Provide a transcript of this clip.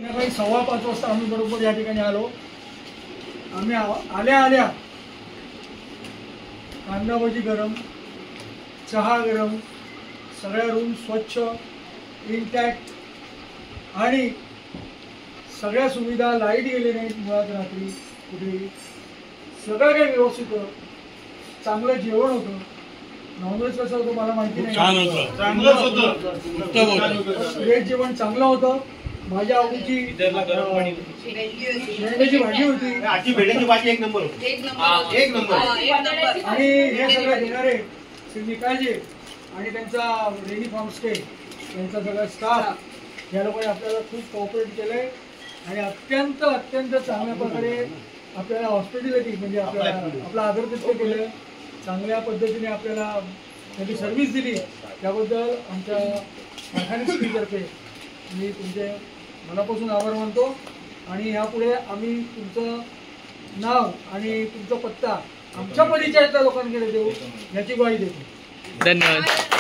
संध्याकाळी 5:15 वाजता आम्ही बरोबर या ठिकाणी आलो। आम्ही आल्या कांदा भजी गरम, चहा गरम, सगळ्या रूम स्वच्छ इंटॅक्ट आणि सगळ्या सुविधा, लाईट गेले नाहीत मुळात रात्री कुठे, सगळं काही व्यवस्थित होतं। चांगलं जेवण होतं। नॉनव्हेज कसं होतं मला माहिती नाही, छान होतं, चांगलंच होतं, उत्तम होतं। व्हेज जेवण चांगलं होतं। माझ्या आवडीची भेंडीची भाजी होती, आजची भेंडीची भाजी एक नंबर होती, एक नंबर। आणि हे सगळं देणारे श्री निकाळजे आणि त्यांचा रेनी फार्म स्टे त्यांचा सगळा स्टाफ या लोकांनी आपल्याला खूप कोऑपरेट केलंय आणि अत्यंत चांगल्या प्रकारे आपल्याला हॉस्पिटॅलिटी म्हणजे आपलं आदरातिथ्य केलं। चांगल्या पद्धतीने आपल्याला त्यांनी सर्व्हिस दिली, त्याबद्दल आमच्या कारखान्यातर्फे मी तुमचे मनापासून आभार मानतो। आणि यापुढे आम्ही तुमचं नाव आणि तुमचा पत्ता आमच्या परिचयाच्या लोकांकडे देऊ याची ग्वाही देतो। धन्यवाद।